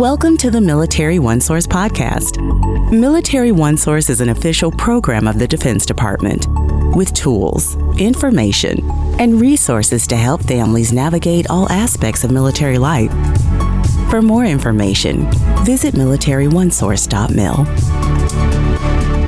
Welcome to the Military OneSource podcast. Military OneSource is an official program of the Defense Department with tools, information, and resources to help families navigate all aspects of military life. For more information, visit militaryonesource.mil.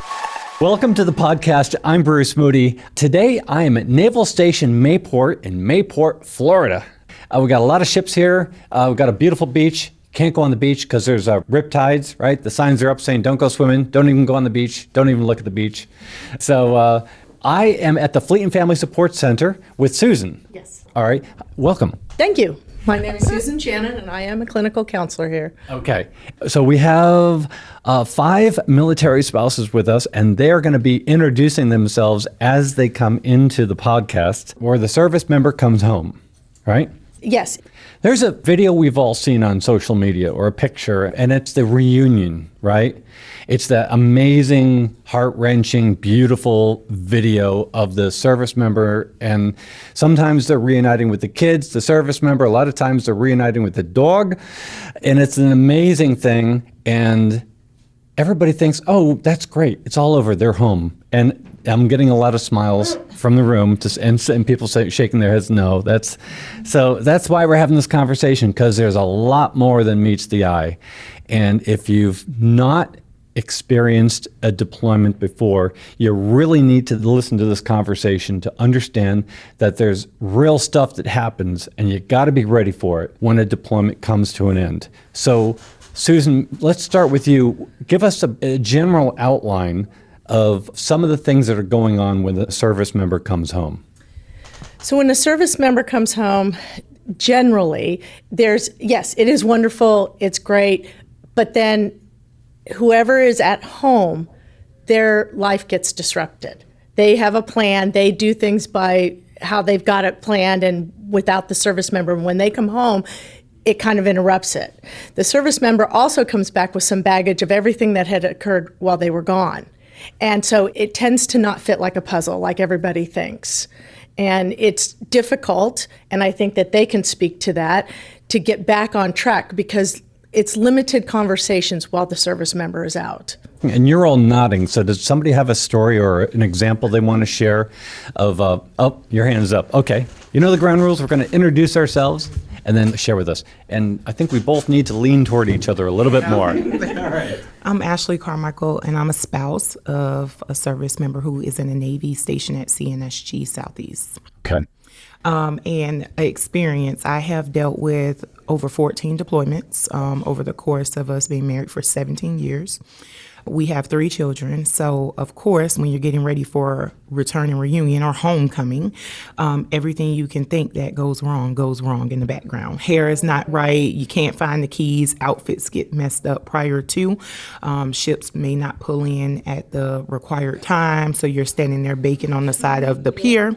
Welcome to the podcast. I'm Bruce Moody. Today, I am at Naval Station Mayport in Mayport, Florida. We got a lot of ships here. We've got a beautiful beach. Can't go on the beach because there's rip tides, right? The signs are up saying don't go swimming, don't even go on the beach, don't even look at the beach. So I am at the Fleet and Family Support Center with Susan. Yes. All right. Welcome. Thank you. My name is Susan Shannon, and I am a clinical counselor here. Okay. So we have 5 military spouses with us, and they're going to be introducing themselves as they come into the podcast where the service member comes home, right? Yes. There's a video we've all seen on social media or a picture, and it's the reunion, right? It's that amazing, heart-wrenching, beautiful video of the service member, and sometimes they're reuniting with the kids, the service member, a lot of times they're reuniting with the dog, and it's an amazing thing, and everybody thinks, oh, that's great, it's all over, they're home. And I'm getting a lot of smiles from the room, and people shaking their heads, no. That's why we're having this conversation, because there's a lot more than meets the eye. And if you've not experienced a deployment before, you really need to listen to this conversation to understand that there's real stuff that happens, and you got to be ready for it when a deployment comes to an end. So, Susan, let's start with you. Give us a general outline of some of the things that are going on when the service member comes home. So when a service member comes home, generally, yes, it is wonderful, it's great, but then whoever is at home, their life gets disrupted. They have a plan, they do things by how they've got it planned and without the service member. When they come home, it kind of interrupts it. The service member also comes back with some baggage of everything that had occurred while they were gone. And so it tends to not fit like a puzzle, like everybody thinks. And it's difficult, and I think that they can speak to that, to get back on track, because it's limited conversations while the service member is out. And you're all nodding, so does somebody have a story or an example they want to share of, oh, your hand's up. Okay, you know the ground rules, we're going to introduce ourselves and then share with us. And I think we both need to lean toward each other a little bit more. All right. I'm Ashley Carmichael, and I'm a spouse of a service member who is in the Navy stationed at CNSG Southeast. Okay. And experience, I have dealt with over 14 deployments over the course of us being married for 17 years. We have 3 children, so of course, when you're getting ready for return and reunion or homecoming, everything you can think that goes wrong in the background. Hair is not right, you can't find the keys, outfits get messed up prior to, ships may not pull in at the required time, so you're standing there baking on the side of the pier.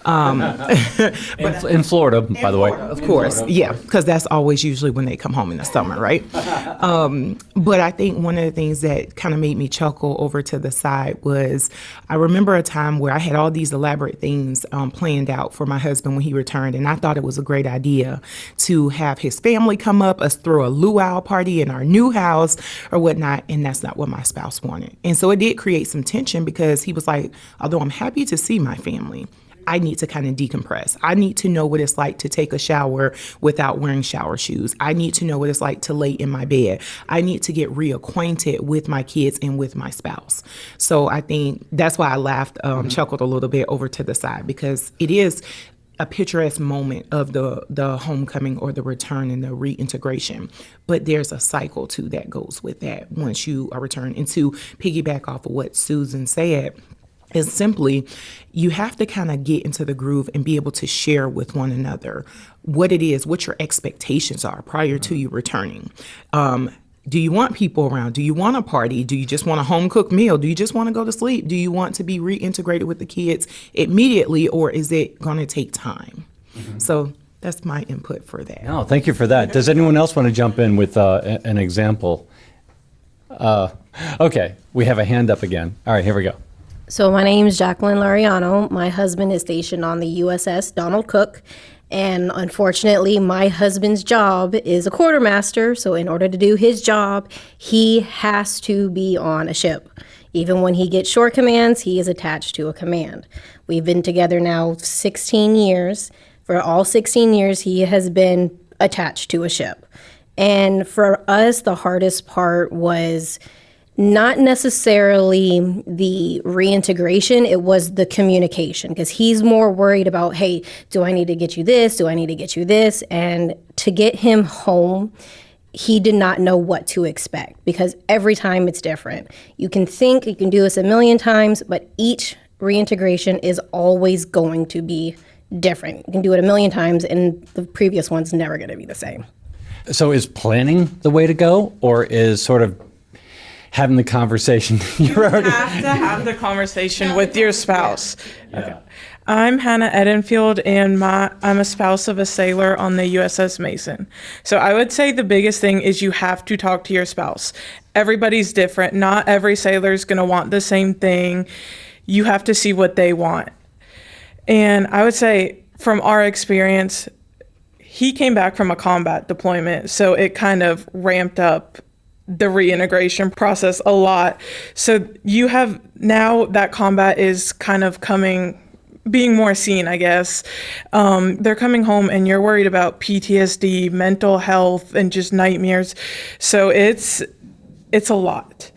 In Florida, by the way. Of course, yeah, because that's always usually when they come home in the summer, right? But I think one of the things that kind of made me chuckle over to the side was I remember a time where I had all these elaborate things planned out for my husband when he returned, and I thought it was a great idea to have his family come up, us throw a luau party in our new house or whatnot, and that's not what my spouse wanted. And so it did create some tension, because he was like, although I'm happy to see my family, I need to kind of decompress. I need to know what it's like to take a shower without wearing shower shoes. I need to know what it's like to lay in my bed. I need to get reacquainted with my kids and with my spouse. So I think that's why I laughed, chuckled a little bit over to the side, because it is a picturesque moment of the homecoming or the return and the reintegration. But there's a cycle too that goes with that once you are returned. And to piggyback off of what Susan said, is simply you have to kind of get into the groove and be able to share with one another what it is, what your expectations are prior to you returning. Do you want people around? Do you want a party? Do you just want a home-cooked meal? Do you just want to go to sleep? Do you want to be reintegrated with the kids immediately, or is it going to take time? Mm-hmm. So that's my input for that. No, thank you for that. Does anyone else want to jump in with an example? Okay, we have a hand up again. All right, here we go. So my name is Jacqueline Laureano. My husband is stationed on the USS Donald Cook, And unfortunately, my husband's job is a quartermaster. So in order to do his job, he has to be on a ship. Even when he gets short commands, he is attached to a command. We've been together now 16 years. For all 16 years, he has been attached to a ship. And for us, the hardest part was not necessarily the reintegration, it was the communication, because he's more worried about, hey, do I need to get you this? Do I need to get you this? And to get him home, he did not know what to expect, because every time it's different. You can think you can do this a million times, but each reintegration is always going to be different. You can do it a million times, and the previous one's never going to be the same. So is planning the way to go, or is sort of having the conversation? You have to have the conversation with your spouse. Yeah. Okay. I'm Hanna Edenfield, and I'm a spouse of a sailor on the USS Mason. So I would say the biggest thing is you have to talk to your spouse. Everybody's different. Not every sailor is going to want the same thing. You have to see what they want. And I would say from our experience, he came back from a combat deployment, so it kind of ramped up the reintegration process a lot. So you have now that combat is kind of being more seen, I guess. They're coming home and you're worried about PTSD, mental health, and just nightmares. So it's a lot.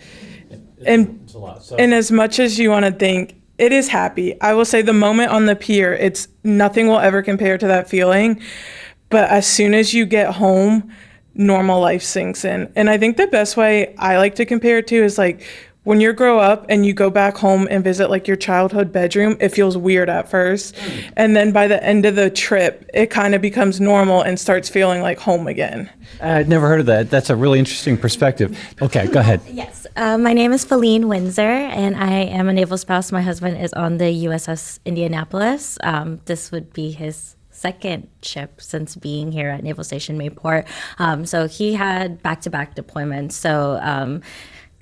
It's a lot. So. And as much as you want to think, it is happy. I will say the moment on the pier, it's nothing will ever compare to that feeling. But as soon as you get home, normal life sinks in. And I think the best way I like to compare it to is like when you grow up and you go back home and visit like your childhood bedroom, it feels weird at first. And then by the end of the trip, it kind of becomes normal and starts feeling like home again. I'd never heard of that. That's a really interesting perspective. Okay, go ahead. Yes. My name is Philline, Windsor, and I am a naval spouse. My husband is on the USS Indianapolis. This would be his second ship since being here at Naval Station Mayport. So he had back-to-back deployments. So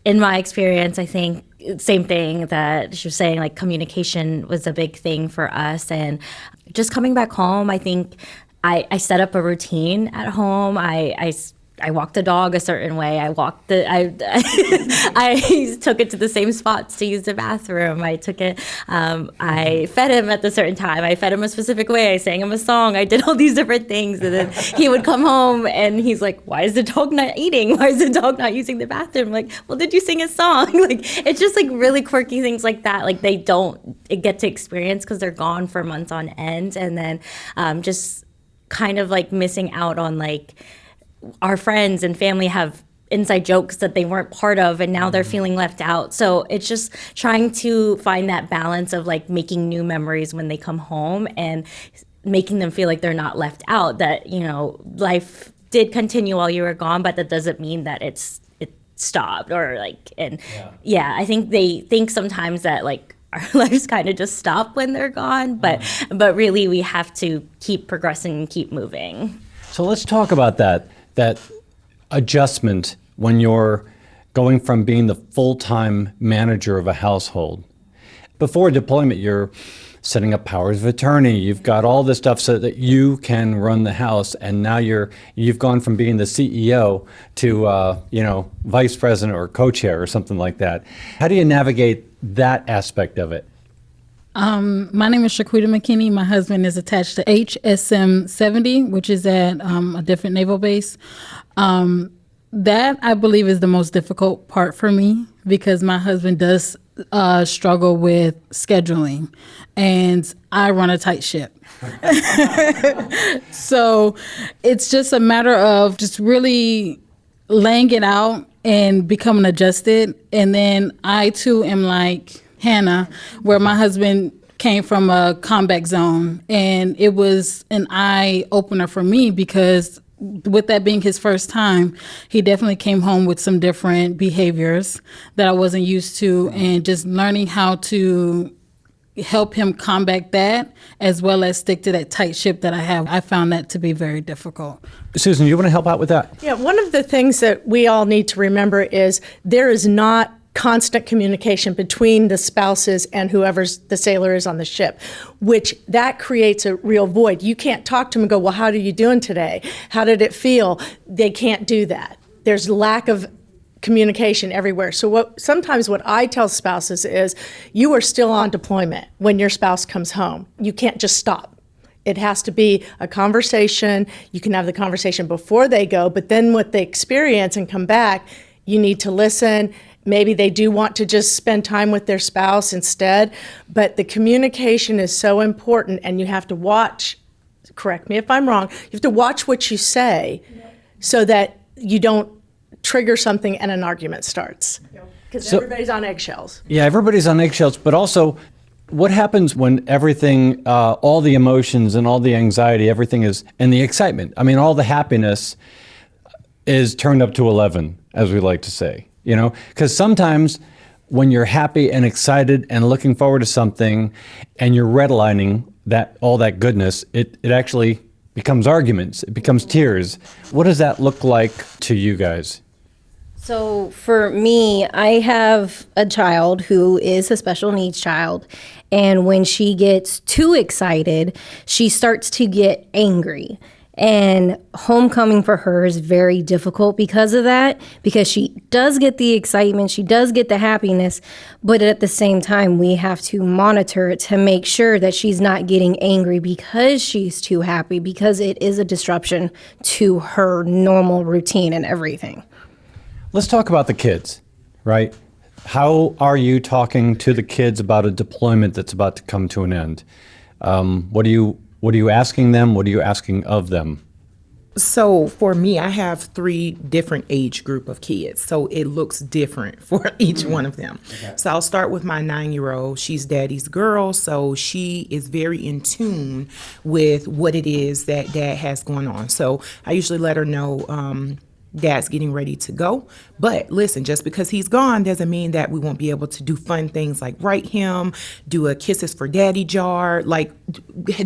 in my experience, I think same thing that she was saying, like communication was a big thing for us. And just coming back home, I think I set up a routine at home. I walked the dog a certain way. I took it to the same spots to use the bathroom. I fed him at a certain time. I fed him a specific way. I sang him a song. I did all these different things. And then he would come home and he's like, why is the dog not eating? Why is the dog not using the bathroom? I'm like, well, did you sing a song? Like, it's just like really quirky things like that. Like they don't get to experience because they're gone for months on end. And then just kind of like missing out on like, our friends and family have inside jokes that they weren't part of, and now they're feeling left out. So it's just trying to find that balance of like making new memories when they come home and making them feel like they're not left out, that, you know, life did continue while you were gone, but that doesn't mean that it stopped or like, and yeah, I think they think sometimes that like our lives kind of just stop when they're gone, but really we have to keep progressing and keep moving. So let's talk about that adjustment when you're going from being the full-time manager of a household. Before deployment, you're setting up powers of attorney. You've got all this stuff so that you can run the house, and now you've gone from being the CEO to vice president or co-chair or something like that. How do you navigate that aspect of it? My name is Shaquita McKinney. My husband is attached to HSM 70, which is at a different naval base. That, I believe, is the most difficult part for me because my husband does struggle with scheduling, and I run a tight ship. So it's just a matter of just really laying it out and becoming adjusted. And then I, too, am like Hanna, where my husband came from a combat zone, and it was an eye opener for me because with that being his first time, he definitely came home with some different behaviors that I wasn't used to, and just learning how to help him combat that as well as stick to that tight ship that I have. I found that to be very difficult. Susan, you want to help out with that? Yeah, one of the things that we all need to remember is there is not constant communication between the spouses and whoever's the sailor is on the ship, which that creates a real void. You can't talk to them and go, well, how are you doing today? How did it feel? They can't do that. There's lack of communication everywhere. So sometimes what I tell spouses is, you are still on deployment when your spouse comes home. You can't just stop. It has to be a conversation. You can have the conversation before they go, but then what they experience and come back, you need to listen. Maybe they do want to just spend time with their spouse instead, but the communication is so important, and you have to watch, correct me if I'm wrong, you have to watch what you say so that you don't trigger something and an argument starts. Because everybody's on eggshells. Yeah, everybody's on eggshells, but also, what happens when everything, all the emotions and all the anxiety, everything is, and the excitement, I mean, all the happiness is turned up to 11, as we like to say, you know? Because sometimes when you're happy and excited and looking forward to something and you're redlining that, all that goodness, it actually becomes arguments, it becomes tears. What does that look like to you guys? So for me, I have a child who is a special needs child, and when she gets too excited, she starts to get angry. And homecoming for her is very difficult because of that, because she does get the excitement, she does get the happiness, but at the same time, we have to monitor it to make sure that she's not getting angry because she's too happy, because it is a disruption to her normal routine and everything. Let's talk about the kids, right? How are you talking to the kids about a deployment that's about to come to an end? What are you asking them? What are you asking of them? So for me, I have 3 different age group of kids, so it looks different for each one of them. Okay. So I'll start with my 9-year-old. She's daddy's girl, so she is very in tune with what it is that dad has going on. So I usually let her know, Dad's getting ready to go. But listen, just because he's gone doesn't mean that we won't be able to do fun things like write him, do a kisses for daddy jar, like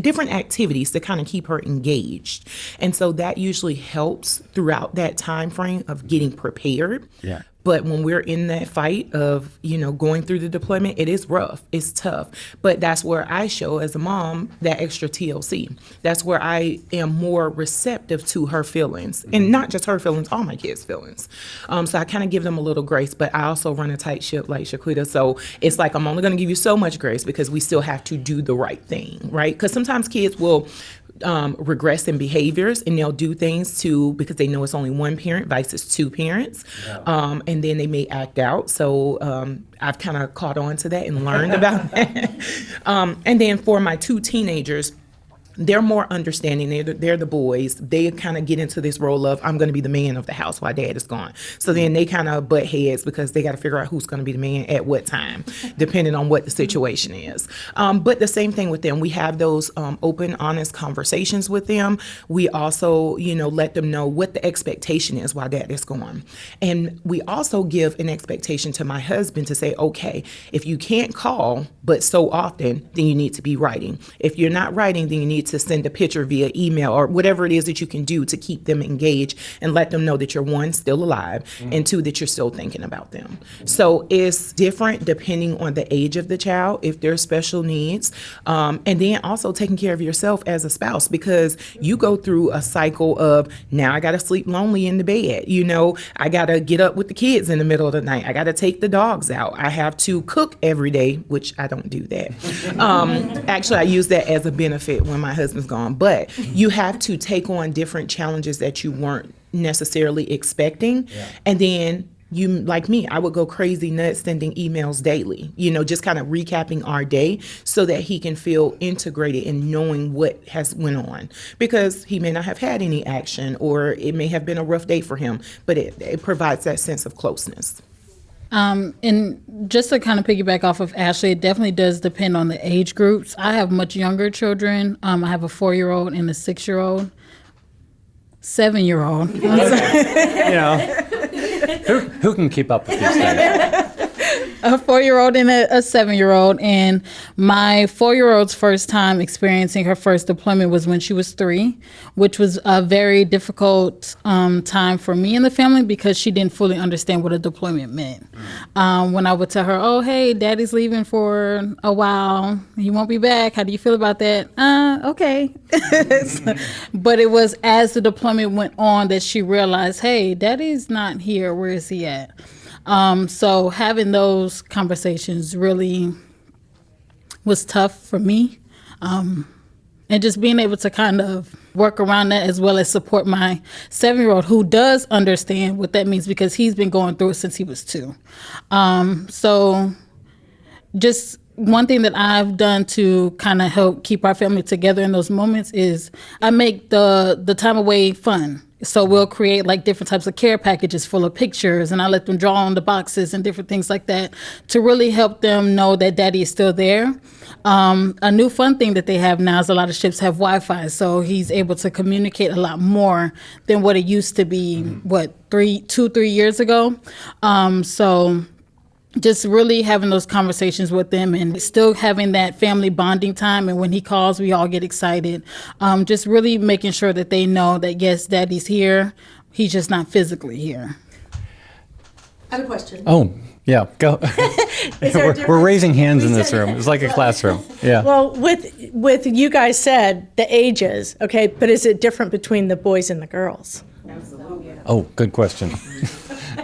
different activities to kind of keep her engaged. And so that usually helps throughout that time frame of getting prepared. Yeah. But when we're in that fight of, going through the deployment, it is rough, it's tough. But that's where I show as a mom that extra TLC. That's where I am more receptive to her feelings, and not just her feelings, all my kids' feelings. So I kind of give them a little grace, but I also run a tight ship like Shaquita. So it's like, I'm only going to give you so much grace because we still have to do the right thing, right? Because sometimes kids will regress in behaviors, and they'll do things because they know it's only one parent versus 2 parents. Yeah. And then they may act out. So I've kind of caught on to that and learned about that. And then for my 2 teenagers, they're more understanding. They're the boys. They kind of get into this role of, I'm going to be the man of the house while dad is gone. So then they kind of butt heads because they got to figure out who's going to be the man at what time, depending on what the situation is. But the same thing with them. We have those open, honest conversations with them. We also, let them know what the expectation is while dad is gone. And we also give an expectation to my husband to say, okay, if you can't call, but so often, then you need to be writing. If you're not writing, then you need to send a picture via email or whatever it is that you can do to keep them engaged and let them know that you're, 1, still alive, and 2, that you're still thinking about them. So it's different depending on the age of the child, if there's special needs, and then also taking care of yourself as a spouse, because you go through a cycle of, now I got to sleep lonely in the bed, I got to get up with the kids in the middle of the night, I got to take the dogs out, I have to cook every day, which I don't do that. Actually, I use that as a benefit when my husband's gone, but you have to take on different challenges that you weren't necessarily expecting. Yeah. And then you, like me, I would go crazy nuts sending emails daily, just kind of recapping our day so that he can feel integrated in knowing what has went on, because he may not have had any action, or it may have been a rough day for him, but it provides that sense of closeness. And just to kind of piggyback off of Ashley, it definitely does depend on the age groups. I have much younger children. I have a 4-year-old and a 6-year-old, 7-year-old. Who can keep up with these things? a 4-year-old and a 7-year-old. And my 4-year-old's first time experiencing her first deployment was when she was 3, which was a very difficult time for me and the family because she didn't fully understand what a deployment meant. When I would tell her, oh, hey, daddy's leaving for a while. He won't be back. How do you feel about that? Okay. But it was as the deployment went on that she realized, hey, daddy's not here. Where is he at? So having those conversations really was tough for me. And just being able to kind of work around that as well as support my 7-year-old who does understand what that means because he's been going through it since he was 2. So just one thing that I've done to kind of help keep our family together in those moments is I make the time away fun. So we'll create like different types of care packages full of pictures, and I let them draw on the boxes and different things like that to really help them know that daddy is still there. A new fun thing that they have now is a lot of ships have Wi-Fi, so he's able to communicate a lot more than what it used to be, 3 years ago. So just really having those conversations with them and still having that family bonding time. And when he calls, we all get excited. Just really making sure that they know that, yes, daddy's here. He's just not physically here. I have a question. Oh, yeah, go. We're raising hands in this room. It's like a classroom. Yeah. Well, with you guys said the ages, okay, but is it different between the boys and the girls? Absolutely. Oh, good question.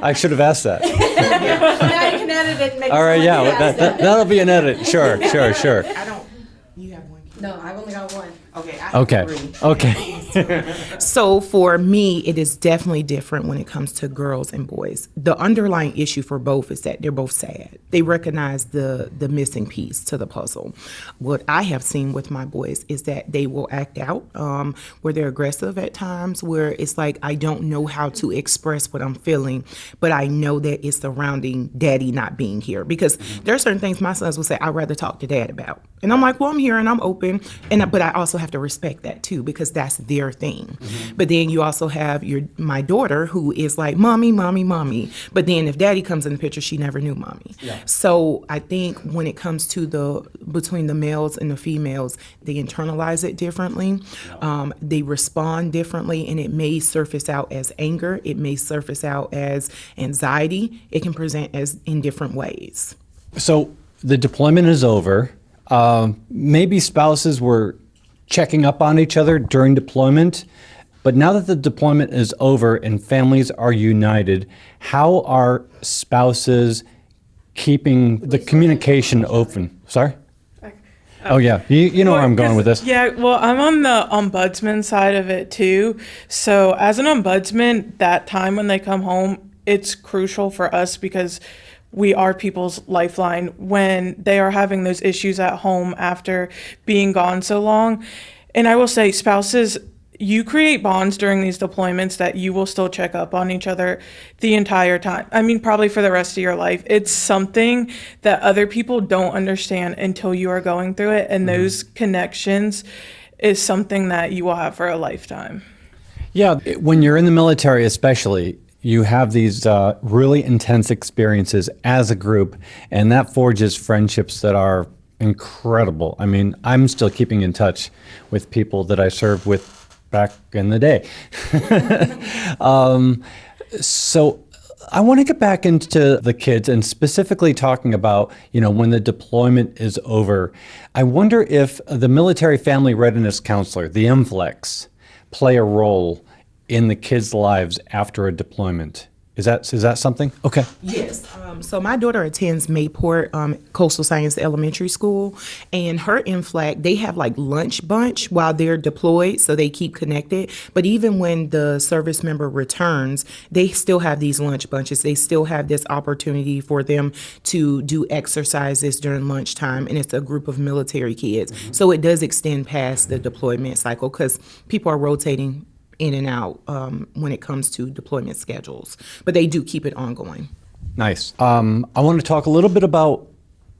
I should have asked that. Now you can edit it and make All right, yeah, that'll be an edit. Sure. You have one kid? No, I've only got one. Okay. I have 3. Okay. So for me, it is definitely different when it comes to girls and boys. The underlying issue for both is that they're both sad. They recognize the missing piece to the puzzle. What I have seen with my boys is that they will act out, where they're aggressive at times, where it's like, I don't know how to express what I'm feeling, but I know that it's surrounding daddy not being here. Because there are certain things my sons will say, I'd rather talk to dad about. And I'm like, well, I'm here and I'm open. But I also have to respect that too, because that's their thing. But then you also have my daughter who is like, mommy, mommy, mommy. But then if daddy comes in the picture, she never knew mommy. Yeah. So I think when it comes to between the males and the females, they internalize it differently. Yeah. They respond differently, and it may surface out as anger. It may surface out as anxiety. It can present as in different ways. So the deployment is over. Maybe spouses were checking up on each other during deployment, but now that the deployment is over and families are united, how are spouses keeping the communication open? Sorry? Oh yeah, you know where I'm going with this. Yeah, well, I'm on the ombudsman side of it too. So as an ombudsman, that time when they come home, it's crucial for us because we are people's lifeline when they are having those issues at home after being gone so long. And I will say, spouses, you create bonds during these deployments that you will still check up on each other the entire time. I mean, probably for the rest of your life. It's something that other people don't understand until you are going through it. And those connections is something that you will have for a lifetime. Yeah, when you're in the military especially, you have these really intense experiences as a group, and that forges friendships that are incredible. I mean, I'm still keeping in touch with people that I served with back in the day. So I want to get back into the kids and specifically talking about, when the deployment is over. I wonder if the Military Family Readiness Counselor, the MFLEX, play a role in the kids' lives after a deployment. Is that something? Okay. Yes. So my daughter attends Mayport Coastal Science Elementary School, and her MFLAG, they have like lunch bunch while they're deployed, so they keep connected. But even when the service member returns, they still have these lunch bunches. They still have this opportunity for them to do exercises during lunchtime, and it's a group of military kids. Mm-hmm. So it does extend past the deployment cycle because people are rotating in and out when it comes to deployment schedules, but they do keep it ongoing. Nice. I want to talk a little bit about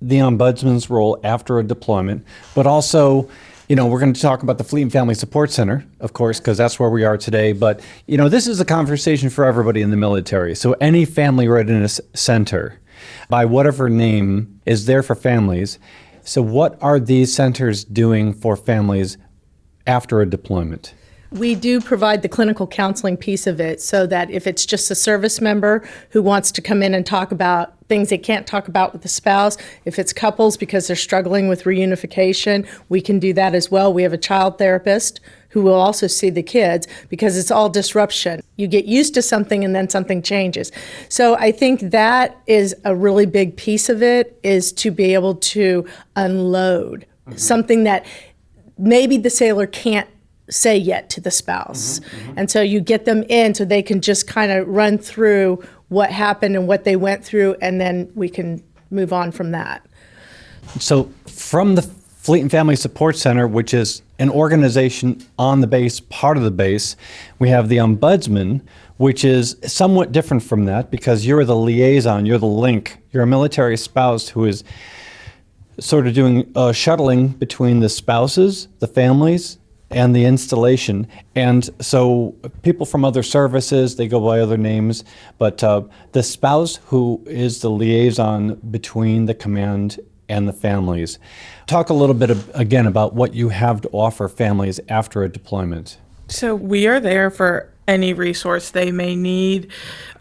the ombudsman's role after a deployment, but also, we're going to talk about the Fleet and Family Support Center, of course, because that's where we are today. But, this is a conversation for everybody in the military. So any family readiness center by whatever name is there for families. So what are these centers doing for families after a deployment? We do provide the clinical counseling piece of it so that if it's just a service member who wants to come in and talk about things they can't talk about with the spouse, if it's couples because they're struggling with reunification, we can do that as well. We have a child therapist who will also see the kids because it's all disruption. You get used to something and then something changes. So I think that is a really big piece of it, is to be able to unload something that maybe the sailor can't say yet to the spouse. And so you get them in so they can just kind of run through what happened and what they went through, and then we can move on from that. So from the Fleet and Family Support Center, which is an organization on the base, part of the base, we have the Ombudsman, which is somewhat different from that because you're the liaison, you're the link. You're a military spouse who is sort of doing shuttling between the spouses, the families, and the installation. And so people from other services, they go by other names, but the spouse who is the liaison between the command and the families. Talk a little bit again about what you have to offer families after a deployment. So we are there for any resource they may need.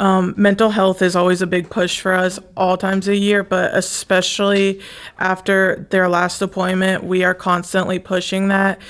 Mental health is always a big push for us all times of year, but especially after their last deployment, we are constantly pushing that.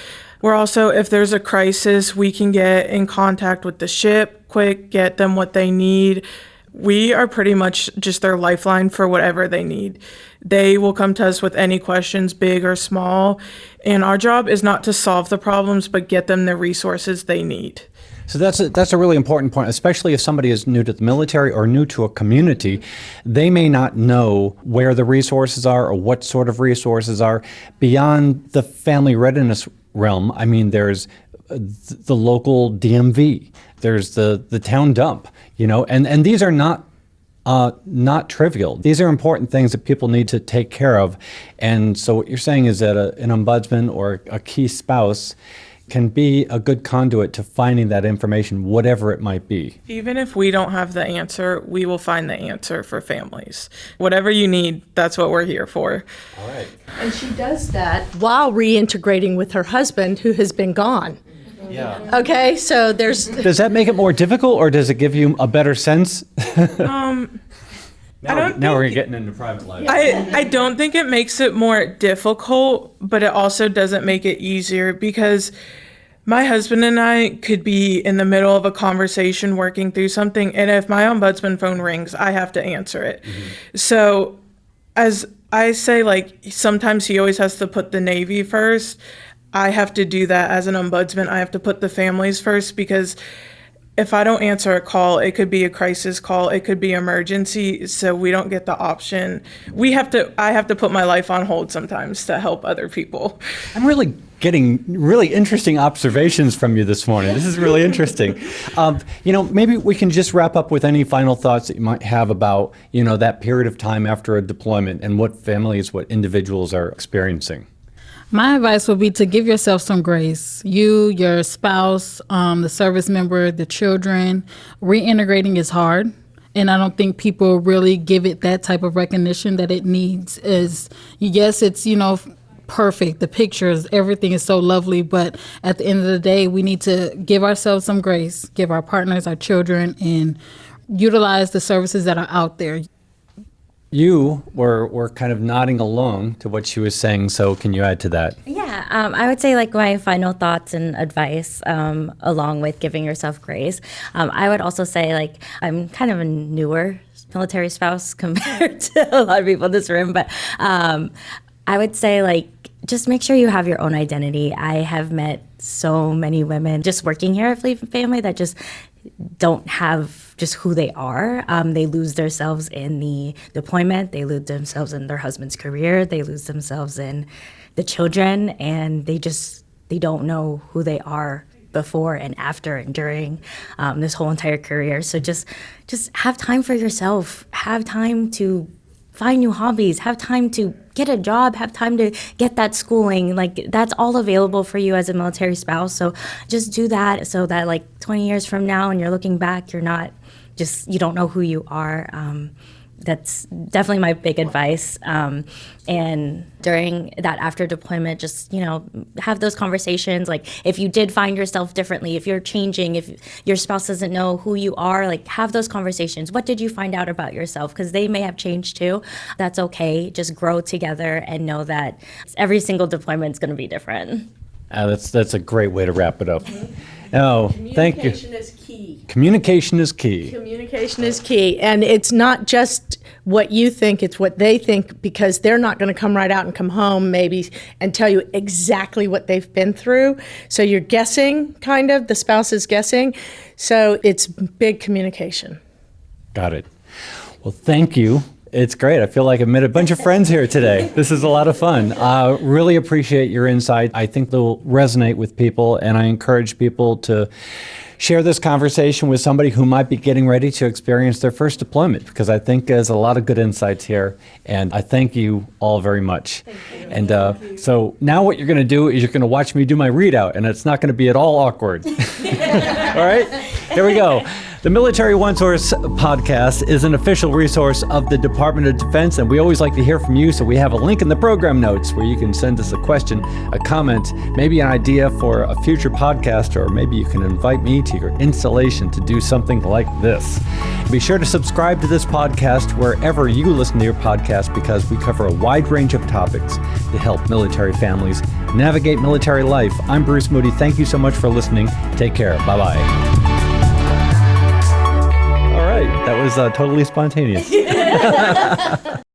We're also, if there's a crisis, we can get in contact with the ship quick, get them what they need. We are pretty much just their lifeline for whatever they need. They will come to us with any questions, big or small, and our job is not to solve the problems, but get them the resources they need. So that's a really important point, especially if somebody is new to the military or new to a community. They may not know where the resources are or what sort of resources are beyond the family readiness realm. I mean, there's the local DMV, there's the town dump, and these are not trivial. These are important things that people need to take care of. And so what you're saying is that an ombudsman or a key spouse can be a good conduit to finding that information, whatever it might be. Even if we don't have the answer, we will find the answer for families. Whatever you need, that's what we're here for. All right. And she does that while reintegrating with her husband who has been gone. Yeah. Okay, so there's... Does that make it more difficult, or does it give you a better sense? Now we're getting into private life. I don't think it makes it more difficult, but it also doesn't make it easier because my husband and I could be in the middle of a conversation working through something, and if my ombudsman phone rings, I have to answer it. So as I say, sometimes he always has to put the Navy first. I have to do that as an ombudsman. I have to put the families first because if I don't answer a call, it could be a crisis call, it could be emergency, so we don't get the option. I have to put my life on hold sometimes to help other people. I'm really getting really interesting observations from you this morning. This is really interesting. Maybe we can just wrap up with any final thoughts that you might have about, that period of time after a deployment and what families, what individuals are experiencing. My advice would be to give yourself some grace. You, your spouse, the service member, the children. Reintegrating is hard, and I don't think people really give it that type of recognition that it needs. Yes, it's, perfect. The pictures, everything is so lovely, but at the end of the day, we need to give ourselves some grace, give our partners, our children, and utilize the services that are out there. You were kind of nodding along to what she was saying, so can you add to that? Yeah, I would say my final thoughts and advice, along with giving yourself grace. I would also say I'm kind of a newer military spouse compared to a lot of people in this room, but I would say just make sure you have your own identity. I have met so many women just working here at Fleet and Family that just don't have just who they are. They lose themselves in the deployment. They lose themselves in their husband's career. They lose themselves in the children, and they don't know who they are before and after and during this whole entire career. So just have time for yourself. Have time to find new hobbies, have time to get a job, have time to get that schooling. That's all available for you as a military spouse. So just do that so that 20 years from now, and you're looking back, you're not you don't know who you are. that's definitely my big advice. And during that after deployment, just, have those conversations. Like, if you did find yourself differently, if you're changing, if your spouse doesn't know who you are, like, have those conversations. What did you find out about yourself? Because they may have changed too. That's okay. Just grow together and know that every single deployment is going to be different. That's a great way to wrap it up. Oh, thank you. Communication is key. Communication is key. Communication is key. And it's not just what you think, it's what they think, because they're not going to come right out and come home maybe and tell you exactly what they've been through. So you're guessing, kind of, the spouse is guessing. So it's big communication. Got it. Well, thank you. It's great. I feel like I've met a bunch of friends here today. This is a lot of fun. Really appreciate your insight. I think they'll resonate with people, and I encourage people to share this conversation with somebody who might be getting ready to experience their first deployment, because I think there's a lot of good insights here, and I thank you all very much. Thank you. And so now what you're going to do is you're going to watch me do my readout, and it's not going to be at all awkward. All right? Here we go. The Military OneSource podcast is an official resource of the Department of Defense, and we always like to hear from you, so we have a link in the program notes where you can send us a question, a comment, maybe an idea for a future podcast, or maybe you can invite me to your installation to do something like this. Be sure to subscribe to this podcast wherever you listen to your podcast, because we cover a wide range of topics to help military families navigate military life. I'm Bruce Moody. Thank you so much for listening. Take care. Bye-bye. That was totally spontaneous.